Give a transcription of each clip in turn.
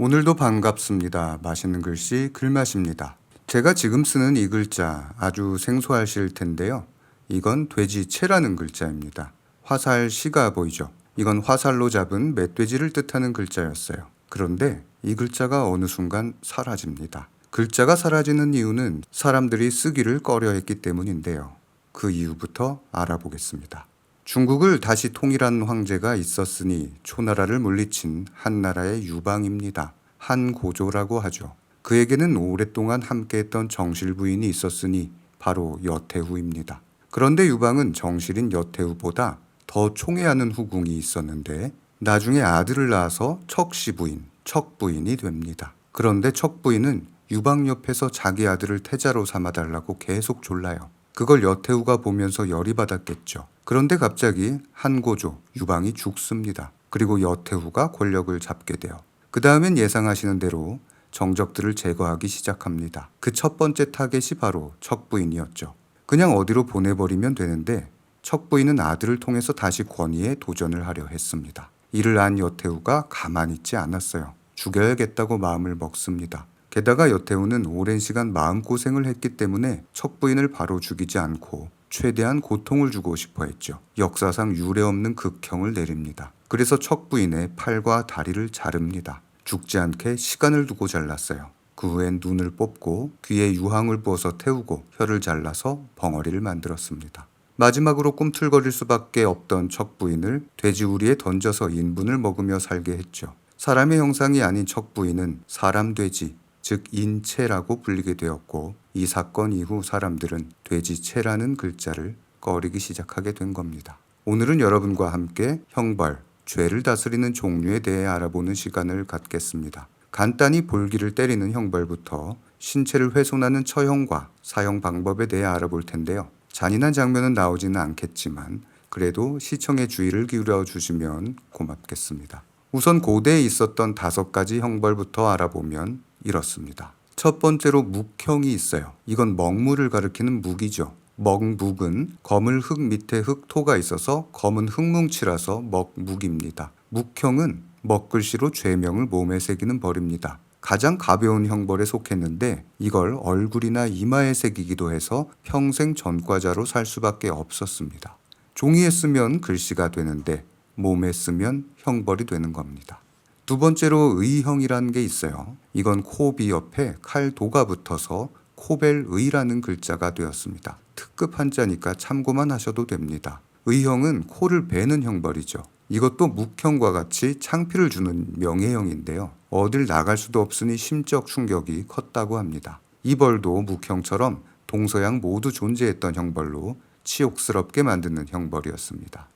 오늘도 반갑습니다. 맛있는 글씨 글맛입니다. 제가 지금 쓰는 이 글자 아주 생소하실 텐데요. 이건 돼지채라는 글자입니다. 화살 시가 보이죠? 이건 화살로 잡은 멧돼지를 뜻하는 글자였어요. 그런데 이 글자가 어느 순간 사라집니다. 글자가 사라지는 이유는 사람들이 쓰기를 꺼려했기 때문인데요. 그 이유부터 알아보겠습니다. 중국을 다시 통일한 황제가 있었으니 초나라를 물리친 한나라의 유방입니다. 한고조라고 하죠. 그에게는 오랫동안 함께했던 정실 부인이 있었으니 바로 여태후입니다. 그런데 유방은 정실인 여태후보다 더 총애하는 후궁이 있었는데 나중에 아들을 낳아서 척시부인, 척부인이 됩니다. 그런데 척부인은 유방 옆에서 자기 아들을 태자로 삼아달라고 계속 졸라요. 그걸 여태후가 보면서 열이 받았겠죠. 그런데 갑자기 한고조, 유방이 죽습니다. 그리고 여태후가 권력을 잡게 돼요. 그 다음엔 예상하시는 대로 정적들을 제거하기 시작합니다. 그 첫 번째 타겟이 바로 척부인이었죠. 그냥 어디로 보내버리면 되는데 척부인은 아들을 통해서 다시 권위에 도전을 하려 했습니다. 이를 안 여태후가 가만히 있지 않았어요. 죽여야겠다고 마음을 먹습니다. 게다가 여태후는 오랜 시간 마음고생을 했기 때문에 척부인을 바로 죽이지 않고 최대한 고통을 주고 싶어 했죠. 역사상 유례없는 극형을 내립니다. 그래서 척부인의 팔과 다리를 자릅니다. 죽지 않게 시간을 두고 잘랐어요. 그 후엔 눈을 뽑고 귀에 유황을 부어서 태우고 혀를 잘라서 벙어리를 만들었습니다. 마지막으로 꿈틀거릴 수밖에 없던 척부인을 돼지우리에 던져서 인분을 먹으며 살게 했죠. 사람의 형상이 아닌 척부인은 사람돼지, 즉 인체라고 불리게 되었고 이 사건 이후 사람들은 돼지체라는 글자를 꺼리기 시작하게 된 겁니다. 오늘은 여러분과 함께 형벌, 죄를 다스리는 종류에 대해 알아보는 시간을 갖겠습니다. 간단히 볼기를 때리는 형벌부터 신체를 훼손하는 처형과 사형 방법에 대해 알아볼 텐데요. 잔인한 장면은 나오지는 않겠지만 그래도 시청에 주의를 기울여 주시면 고맙겠습니다. 우선 고대에 있었던 5가지 형벌부터 알아보면 이렇습니다. 첫 번째로 묵형이 있어요. 이건 먹물을 가리키는 묵이죠. 먹묵은 검을 흙 밑에 흙토가 있어서 검은 흙뭉치라서 먹묵입니다. 묵형은 먹글씨로 죄명을 몸에 새기는 벌입니다. 가장 가벼운 형벌에 속했는데 이걸 얼굴이나 이마에 새기기도 해서 평생 전과자로 살 수밖에 없었습니다. 종이에 쓰면 글씨가 되는데 몸에 쓰면 형벌이 되는 겁니다. 두 번째로 의형이라는 게 있어요. 이건 코비 옆에 칼도가 붙어서 코벨의라는 글자가 되었습니다. 특급 한자니까 참고만 하셔도 됩니다. 의형은 코를 베는 형벌이죠. 이것도 묵형과 같이 창피를 주는 명예형인데요. 어딜 나갈 수도 없으니 심적 충격이 컸다고 합니다. 이 벌도 묵형처럼 동서양 모두 존재했던 형벌로 치욕스럽게 만드는 형벌이었습니다.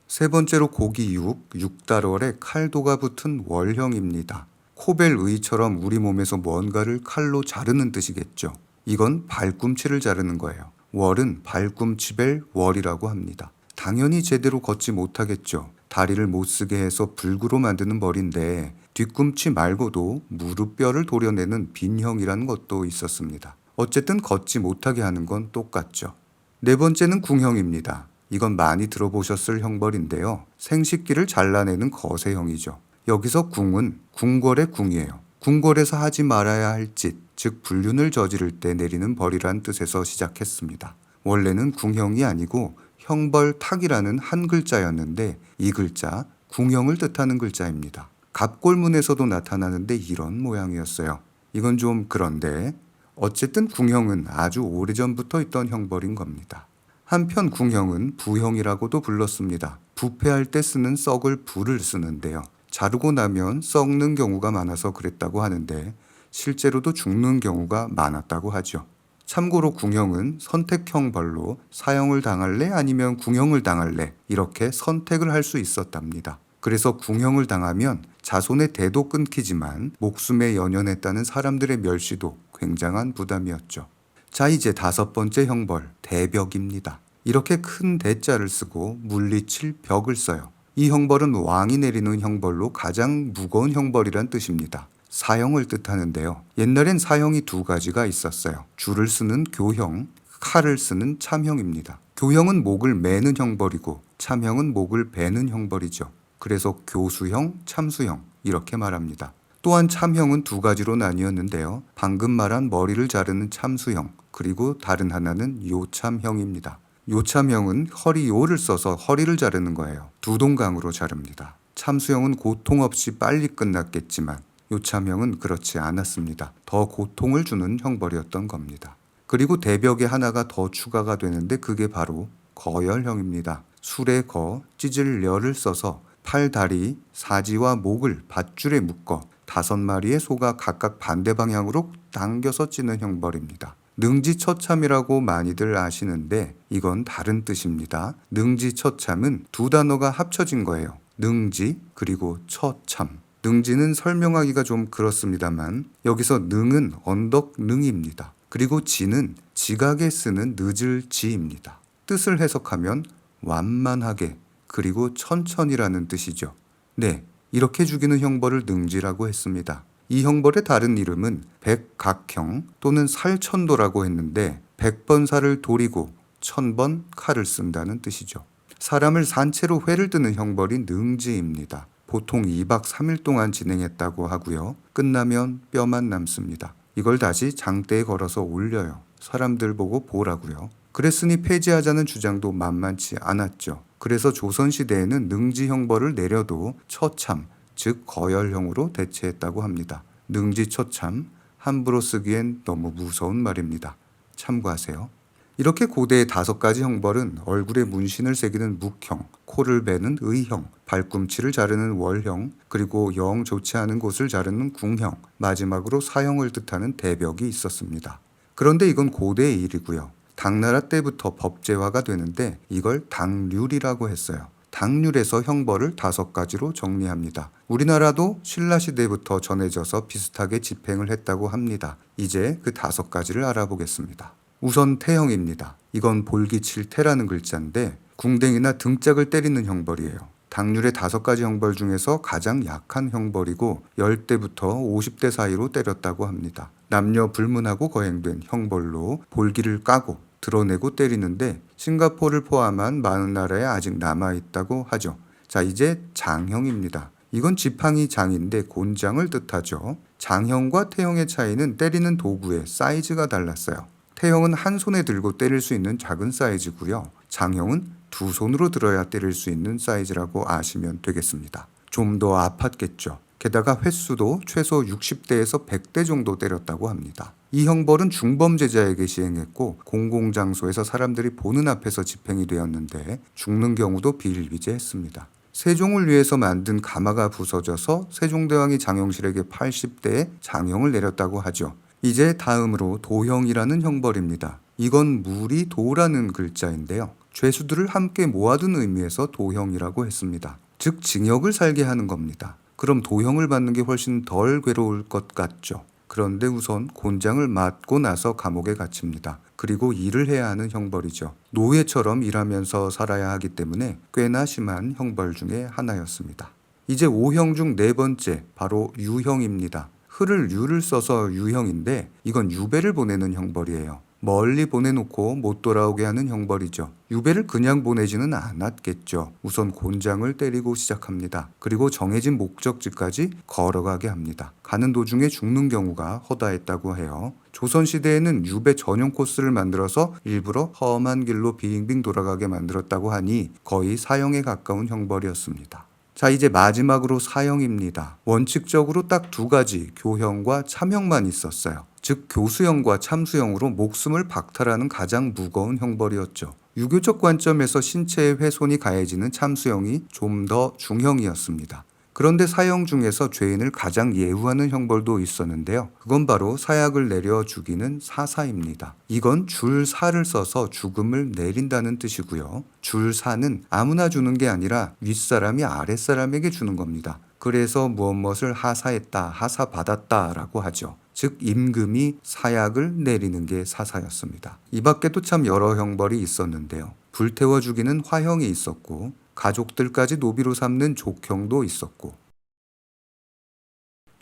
세 번째로 고기육, 육달월에 칼도가 붙은 월형입니다. 코벨의처럼 우리 몸에서 뭔가를 칼로 자르는 뜻이겠죠. 이건 발꿈치를 자르는 거예요. 월은 발꿈치벨 월이라고 합니다. 당연히 제대로 걷지 못하겠죠. 다리를 못 쓰게 해서 불구로 만드는 벌인데 뒤꿈치 말고도 무릎뼈를 도려내는 빈형이라는 것도 있었습니다. 어쨌든 걷지 못하게 하는 건 똑같죠. 네 번째는 궁형입니다. 이건 많이 들어보셨을 형벌인데요. 생식기를 잘라내는 거세형이죠. 여기서 궁은 궁궐의 궁이에요. 궁궐에서 하지 말아야 할 짓, 즉 불륜을 저지를 때 내리는 벌이란 뜻에서 시작했습니다. 원래는 궁형이 아니고 형벌탁이라는 한 글자였는데 이 글자 궁형을 뜻하는 글자입니다. 갑골문에서도 나타나는데 이런 모양이었어요. 이건 좀 그런데 어쨌든 궁형은 아주 오래전부터 있던 형벌인 겁니다. 한편 궁형은 부형이라고도 불렀습니다. 부패할 때 쓰는 썩을 부를 쓰는데요. 자르고 나면 썩는 경우가 많아서 그랬다고 하는데 실제로도 죽는 경우가 많았다고 하죠. 참고로 궁형은 선택형 벌로 사형을 당할래 아니면 궁형을 당할래 이렇게 선택을 할 수 있었답니다. 그래서 궁형을 당하면 자손의 대도 끊기지만 목숨에 연연했다는 사람들의 멸시도 굉장한 부담이었죠. 자, 이제 5번째 형벌, 대벽입니다. 이렇게 큰 대자를 쓰고 물리칠 벽을 써요. 이 형벌은 왕이 내리는 형벌로 가장 무거운 형벌이란 뜻입니다. 사형을 뜻하는데요. 옛날엔 사형이 2가지가 있었어요. 줄을 쓰는 교형, 칼을 쓰는 참형입니다. 교형은 목을 매는 형벌이고 참형은 목을 베는 형벌이죠. 그래서 교수형, 참수형 이렇게 말합니다. 또한 참형은 두 가지로 나뉘었는데요. 방금 말한 머리를 자르는 참수형, 그리고 다른 하나는 요참형입니다. 요참형은 허리요를 써서 허리를 자르는 거예요. 두 동강으로 자릅니다. 참수형은 고통 없이 빨리 끝났겠지만 요참형은 그렇지 않았습니다. 더 고통을 주는 형벌이었던 겁니다. 그리고 대벽에 하나가 더 추가가 되는데 그게 바로 거열형입니다. 술의 거, 찢을 려를 써서 팔, 다리, 사지와 목을 밧줄에 묶어 5마리의 소가 각각 반대 방향으로 당겨서 찌는 형벌입니다. 능지처참이라고 많이들 아시는데 이건 다른 뜻입니다. 능지처참은 두 단어가 합쳐진 거예요. 능지 그리고 처참. 능지는 설명하기가 좀 그렇습니다만 여기서 능은 언덕 능입니다. 그리고 지는 지각에 쓰는 늦을 지입니다. 뜻을 해석하면 완만하게 그리고 천천히라는 뜻이죠. 네, 이렇게 죽이는 형벌을 능지라고 했습니다. 이 형벌의 다른 이름은 백각형 또는 살천도라고 했는데 100번 살을 도리고 1000번 칼을 쓴다는 뜻이죠. 사람을 산채로 회를 뜨는 형벌이 능지입니다. 보통 2박 3일 동안 진행했다고 하고요. 끝나면 뼈만 남습니다. 이걸 다시 장대에 걸어서 올려요. 사람들 보고 보라고요. 그랬으니 폐지하자는 주장도 만만치 않았죠. 그래서 조선시대에는 능지 형벌을 내려도 처참, 즉 거열형으로 대체했다고 합니다. 능지처참, 함부로 쓰기엔 너무 무서운 말입니다. 참고하세요. 이렇게 고대의 5가지 형벌은 얼굴에 문신을 새기는 묵형, 코를 베는 의형, 발꿈치를 자르는 월형, 그리고 영 좋지 않은 곳을 자르는 궁형, 마지막으로 사형을 뜻하는 대벽이 있었습니다. 그런데 이건 고대의 일이고요. 당나라 때부터 법제화가 되는데 이걸 당률이라고 했어요. 당률에서 형벌을 5가지로 정리합니다. 우리나라도 신라시대부터 전해져서 비슷하게 집행을 했다고 합니다. 이제 그 5가지를 알아보겠습니다. 우선 태형입니다. 이건 볼기칠 태라는 글자인데 궁뎅이나 등짝을 때리는 형벌이에요. 당률의 5가지 형벌 중에서 가장 약한 형벌이고 10대부터 50대 사이로 때렸다고 합니다. 남녀 불문하고 거행된 형벌로 볼기를 까고 드러내고 때리는데 싱가포르를 포함한 많은 나라에 아직 남아있다고 하죠. 자, 이제 장형입니다. 이건 지팡이 장인데 곤장을 뜻하죠. 장형과 태형의 차이는 때리는 도구의 사이즈가 달랐어요. 태형은 한 손에 들고 때릴 수 있는 작은 사이즈고요. 장형은 두 손으로 들어야 때릴 수 있는 사이즈라고 아시면 되겠습니다. 좀 더 아팠겠죠. 게다가 횟수도 최소 60대에서 100대 정도 때렸다고 합니다. 이 형벌은 중범죄자에게 시행했고 공공장소에서 사람들이 보는 앞에서 집행이 되었는데 죽는 경우도 비일비재했습니다. 세종을 위해서 만든 가마가 부서져서 세종대왕이 장영실에게 80대에 장형을 내렸다고 하죠. 이제 다음으로 도형이라는 형벌입니다. 이건 무리 도라는 글자인데요. 죄수들을 함께 모아둔 의미에서 도형이라고 했습니다. 즉 징역을 살게 하는 겁니다. 그럼 도형을 받는 게 훨씬 덜 괴로울 것 같죠. 그런데 우선 곤장을 맞고 나서 감옥에 갇힙니다. 그리고 일을 해야 하는 형벌이죠. 노예처럼 일하면서 살아야 하기 때문에 꽤나 심한 형벌 중에 하나였습니다. 이제 5형 중 4번째, 바로 유형입니다. 흐를 유를 써서 유형인데 이건 유배를 보내는 형벌이에요. 멀리 보내놓고 못 돌아오게 하는 형벌이죠. 유배를 그냥 보내지는 않았겠죠. 우선 곤장을 때리고 시작합니다. 그리고 정해진 목적지까지 걸어가게 합니다. 가는 도중에 죽는 경우가 허다했다고 해요. 조선시대에는 유배 전용 코스를 만들어서 일부러 험한 길로 빙빙 돌아가게 만들었다고 하니 거의 사형에 가까운 형벌이었습니다. 자, 이제 마지막으로 사형입니다. 원칙적으로 딱 2가지, 교형과 참형만 있었어요. 즉 교수형과 참수형으로 목숨을 박탈하는 가장 무거운 형벌이었죠. 유교적 관점에서 신체의 훼손이 가해지는 참수형이 좀 더 중형이었습니다. 그런데 사형 중에서 죄인을 가장 예우하는 형벌도 있었는데요. 그건 바로 사약을 내려 죽이는 사사입니다. 이건 줄사를 써서 죽음을 내린다는 뜻이고요. 줄사는 아무나 주는 게 아니라 윗사람이 아랫사람에게 주는 겁니다. 그래서 무엇을 하사했다, 하사받았다 라고 하죠. 즉 임금이 사약을 내리는 게 사사였습니다. 이 밖에도 참 여러 형벌이 있었는데요. 불태워 죽이는 화형이 있었고 가족들까지 노비로 삼는 족형도 있었고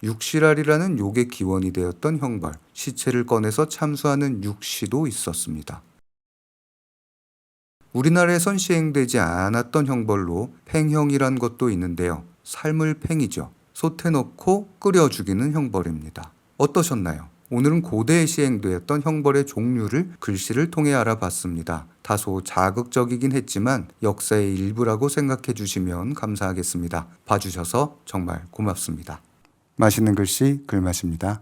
육시랄이라는 욕의 기원이 되었던 형벌, 시체를 꺼내서 참수하는 육시도 있었습니다. 우리나라에선 시행되지 않았던 형벌로 팽형이란 것도 있는데요. 삶을 팽이죠. 솥에 넣고 끓여 죽이는 형벌입니다. 어떠셨나요? 오늘은 고대에 시행되었던 형벌의 종류를 글씨를 통해 알아봤습니다. 다소 자극적이긴 했지만 역사의 일부라고 생각해 주시면 감사하겠습니다. 봐주셔서 정말 고맙습니다. 맛있는 글씨 글맛입니다.